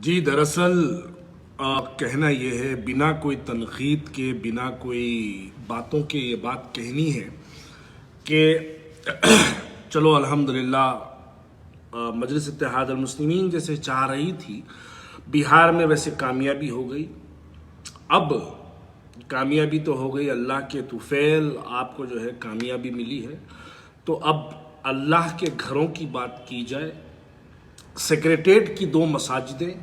जी दरअसल कहना ये है, बिना कोई तनकीद के, बिना कोई बातों के ये बात कहनी है कि चलो अल्हम्दुलिल्लाह मजलिस इत्तेहादुल मुस्लिमीन जैसे चाह रही थी, बिहार में वैसे कामयाबी हो गई। अब कामयाबी तो हो गई, अल्लाह के तुफैल आपको जो है कामयाबी मिली है। तो अब अल्लाह के घरों की बात की जाए, सेक्रेटेरिएट की 2 मसाजिदें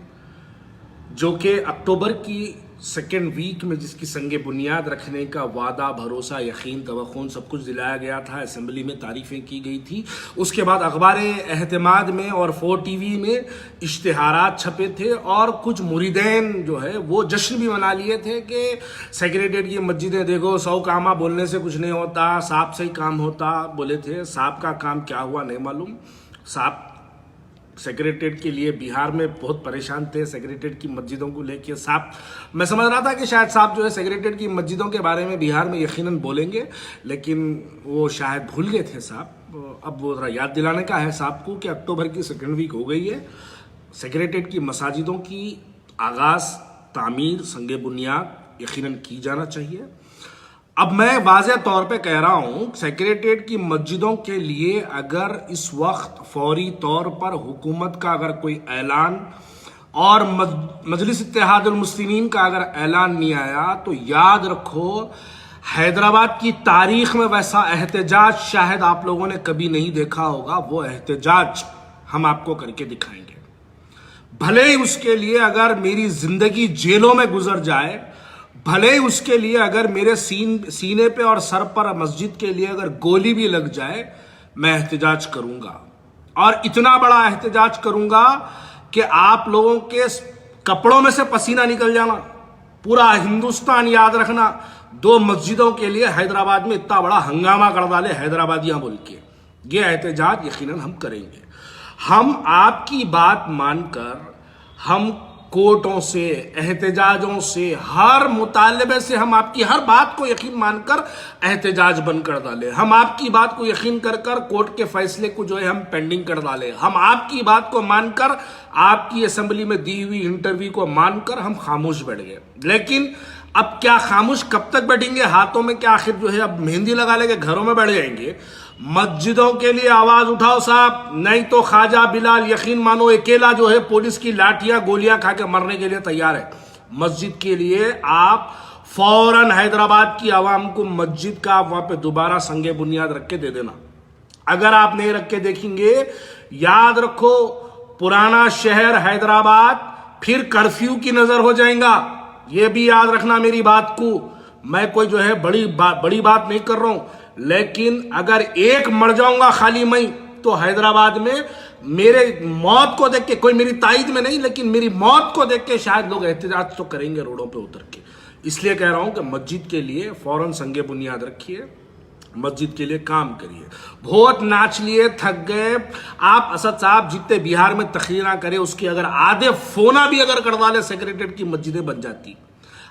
जो कि अक्टूबर की सेकेंड वीक में जिसकी संगे बुनियाद रखने का वादा, भरोसा, यकीन, तवक्कुन सब कुछ दिलाया गया था, असेंबली में तारीफ़ें की गई थी। उसके बाद अखबार एहतमाद में और 4 TV में इश्तिहारात छपे थे और कुछ मुरीदैन जो है वो जश्न भी मना लिए थे कि सेक्रेटेरिएट की मस्जिदें देखो, 100 कामा बोलने से कुछ नहीं होता, साहब से ही काम होता बोले थे। साहब का काम क्या हुआ नहीं मालूम। साहब सेक्रेटेरिएट के लिए बिहार में बहुत परेशान थे, सेक्रेटेरिएट की मस्जिदों को लेके। साहब, मैं समझ रहा था कि शायद साहब जो है सेक्रेटेरिएट की मस्जिदों के बारे में बिहार में यकीनन बोलेंगे, लेकिन वो शायद भूल गए थे साहब। अब वो जरा याद दिलाने का है साहब को कि अक्टूबर की सेकेंड वीक हो गई है, सेक्रेटेरिएट की मसाजिदों की आगाज़, तामीर, संगे बुनियाद यकीनन की जाना चाहिए। अब मैं वाज़ेह तौर पे कह रहा हूं, सेक्रेटेरिएट की मस्जिदों के लिए अगर इस वक्त फौरी तौर पर हुकूमत का अगर कोई ऐलान और मजलिस इत्तेहादुल मुस्लिमीन का अगर ऐलान नहीं आया तो याद रखो, हैदराबाद की तारीख में वैसा एहतजाज शायद आप लोगों ने कभी नहीं देखा होगा। वो एहतजाज हम आपको करके दिखाएंगे, भले ही उसके लिए अगर मेरी जिंदगी जेलों में गुजर जाए, भले ही उसके लिए अगर मेरे सीने पे और सर पर मस्जिद के लिए अगर गोली भी लग जाए, मैं एहतजाज करूंगा। और इतना बड़ा एहतजाज करूंगा कि आप लोगों के कपड़ों में से पसीना निकल जाना। पूरा हिंदुस्तान याद रखना, 2 मस्जिदों के लिए हैदराबाद में इतना बड़ा हंगामा कर डाले हैदराबादियां बोल के। ये एहतजाज यकीनन हम करेंगे। हम आपकी बात मानकर, हम कोर्टों से, एहतजाजों से, हर मुतालबे से हम आपकी हर बात को यकीन मानकर एहतजाज बंद कर डाले। हम आपकी बात को यकीन कर कर कोर्ट के फैसले को जो है हम पेंडिंग कर डाले। हम आपकी बात को मानकर, आपकी असेंबली में दी हुई इंटरव्यू को मानकर हम खामोश बैठ गए। लेकिन अब क्या खामोश कब तक बैठेंगे? हाथों में क्या आखिर जो है अब मेहंदी लगा लेके घरों में बैठ जाएंगे? मस्जिदों के लिए आवाज उठाओ साहब, नहीं तो ख्वाजा बिलाल यकीन मानो अकेला जो है पुलिस की लाठियां गोलियां खा के मरने के लिए तैयार है। मस्जिद के लिए आप फौरन हैदराबाद की आवाम को मस्जिद का वहां पे दोबारा संगे बुनियाद रख के दे देना। अगर आप नहीं रख के देखेंगे, याद रखो, पुराना शहर हैदराबाद फिर कर्फ्यू की नजर हो जाएगा। यह भी याद रखना मेरी बात को। मैं कोई जो है बड़ी बात नहीं कर रहा हूं, लेकिन अगर एक मर जाऊंगा खाली मैं, तो हैदराबाद में मेरे मौत को देख के, कोई मेरी तायद में नहीं, लेकिन मेरी मौत को देख के शायद लोग एहतजाज तो करेंगे रोडों पे उतर के। इसलिए कह रहा हूं कि मस्जिद के लिए फौरन संगे बुनियाद रखिए, मस्जिद के लिए काम करिए। बहुत नाच लिए, थक गए आप। असद साहब जितने बिहार में तकरीरा करे, उसके अगर आधे फोना भी अगर कर डाले, सेक्रेटेरिएट की मस्जिदें बन जाती।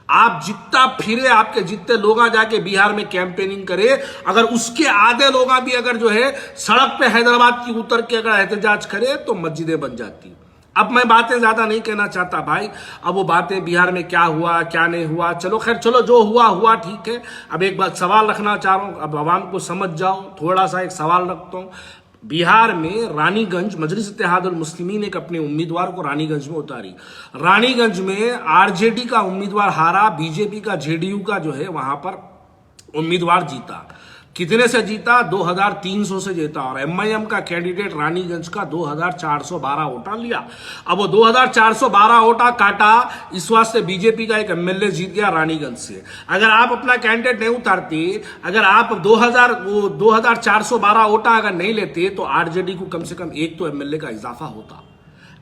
आप जितना फिरे, आपके जितने लोग जाके बिहार में कैंपेनिंग करे, अगर उसके आधे लोग भी अगर जो है सड़क पे हैदराबाद की उतर के अगर एहतजाज करे, तो मस्जिदें बन जाती। अब मैं बातें ज्यादा नहीं कहना चाहता भाई। अब वो बातें बिहार में क्या हुआ क्या नहीं हुआ, चलो खैर, चलो जो हुआ हुआ ठीक है। अब एक बात सवाल रखना चाह रहा हूं, अब आवाम को समझ जाओ, थोड़ा सा एक सवाल रखता हूं। बिहार में रानीगंज मजलिस इत्तेहादुल मुस्लिमीन एक अपने उम्मीदवार को रानीगंज में उतारी। रानीगंज में आरजेडी का उम्मीदवार हारा, बीजेपी का, जेडीयू का जो है वहां पर उम्मीदवार जीता। कितने से जीता? 2300 से जीता। और एमआईएम का कैंडिडेट रानीगंज का 2412 वोटा लिया। अब वो 2412 वोटा काटा, इस वास्ते बीजेपी का एक एमएलए जीत गया रानीगंज से। अगर आप अपना कैंडिडेट नहीं उतारते, अगर आप 2412 वोटा अगर नहीं लेते, तो आरजेडी को कम से कम एक तो एमएलए का इजाफा होता।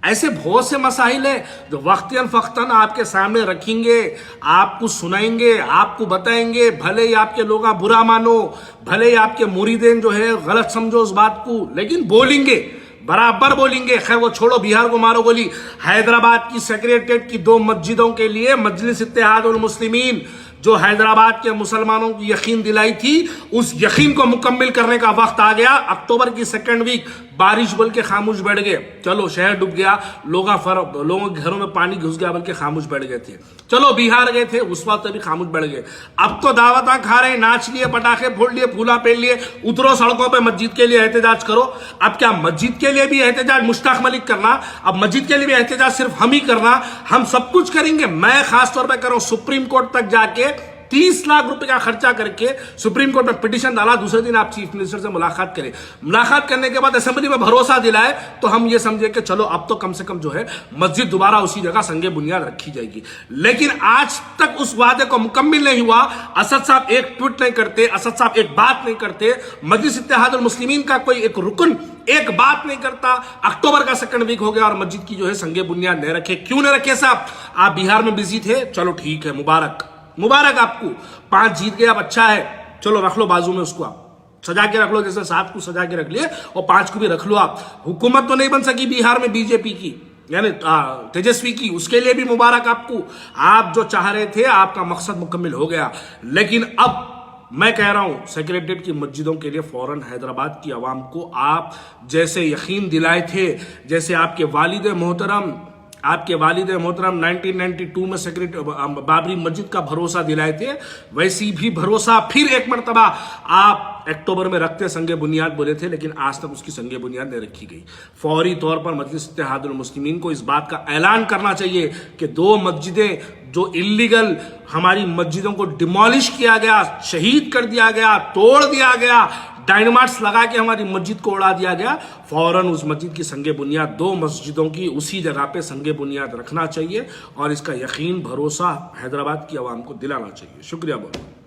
ऐसे बहुत से मसाइल है जो वक्तन फख्तन आपके सामने रखेंगे, आपको सुनाएंगे, आपको बताएंगे। भले ही आपके लोग बुरा मानो, भले ही आपके मुरीदेन जो है गलत समझो उस बात को, लेकिन बोलेंगे, बराबर बोलेंगे। खैर वो छोड़ो, बिहार को मारो गोली। हैदराबाद की सेक्रेटेरिएट की 2 मस्जिदों के लिए मजलिस इत्तेहादुल मुस्लिमीन जो हैदराबाद के मुसलमानों की यकीन दिलाई थी, उस यकीन को मुकम्मल करने का वक्त आ गया। अक्टूबर की सेकेंड वीक बारिश बोल के खामोश बैठ गए, चलो शहर डूब गया, लोगों के घरों में पानी घुस गया बोल के खामोश बैठ गए थे। चलो बिहार गए थे, उस वक्त भी खामोश बैठ गए। अब तो दावता खा रहे, नाच लिए, पटाखे फोड़ लिए, फूला पहन लिए, उतरो सड़कों पे, मस्जिद के लिए एहतजाज करो। अब क्या मस्जिद के लिए भी एहतजाज मुश्ताक मलिक करना? अब मस्जिद के लिए भी एहतजाज सिर्फ हम ही करना? हम सब कुछ करेंगे। मैं खासतौर पर कर रहा हूं, सुप्रीम कोर्ट तक जाके 30 लाख रुपए का खर्चा करके सुप्रीम कोर्ट में पिटीशन डाला। दूसरे दिन आप चीफ मिनिस्टर से मुलाकात करें, मुलाकात करने के बाद असेंबली में भरोसा दिलाए तो हम ये समझे कि चलो अब तो कम से कम जो है मस्जिद दोबारा उसी जगह संगे बुनियाद रखी जाएगी। लेकिन आज तक उस वादे को मुकम्मिल नहीं हुआ। असद साहब एक ट्वीट नहीं करते, असद साहब एक बात नहीं करते, मजलिस इत्तेहादुल मुस्लिमीन का कोई एक रुकन एक बात नहीं करता। अक्टूबर का सेकंड वीक हो गया और मस्जिद की जो है संगे बुनियाद नहीं रखे। क्यों नहीं रखे साहब? आप बिहार में बिजी थे, चलो ठीक है, मुबारक आपको। 5 जीत गए, अब अच्छा है, चलो रख लो बाजू में, उसको आप सजा के रख लो, जैसे 7 को सजा के रख लिए और 5 को भी रख लो। आप हुकूमत तो नहीं बन सकी बिहार में बीजेपी की, यानी तेजस्वी की, उसके लिए भी मुबारक आपको। आप जो चाह रहे थे, आपका मकसद मुकम्मिल हो गया। लेकिन अब मैं कह रहा हूं सेक्रेटरीट की मस्जिदों के लिए फौरन हैदराबाद की आवाम को आप जैसे यकीन दिलाए थे, जैसे आपके वालिद मोहतरम 1992 में सेक्रेटरी बाबरी मस्जिद का भरोसा दिलाए थे, वैसी भी भरोसा फिर एक मर्तबा आप अक्टूबर में रखते संगे बुनियाद बोले थे, लेकिन आज तक उसकी संगे बुनियाद नहीं रखी गई। फौरी तौर पर मजलिस इत्तेहादुल मुस्लिमीन को इस बात का ऐलान करना चाहिए कि 2 मस्जिदें जो इल्लीगल हमारी मस्जिदों को डिमोलिश किया गया, शहीद कर दिया गया, तोड़ दिया गया, डायनामाइट्स लगा के हमारी मस्जिद को उड़ा दिया गया, फौरन उस मस्जिद की संगे बुनियाद 2 मस्जिदों की उसी जगह पे संगे बुनियाद रखना चाहिए और इसका यकीन भरोसा हैदराबाद की आवाम को दिलाना चाहिए। शुक्रिया बहुत।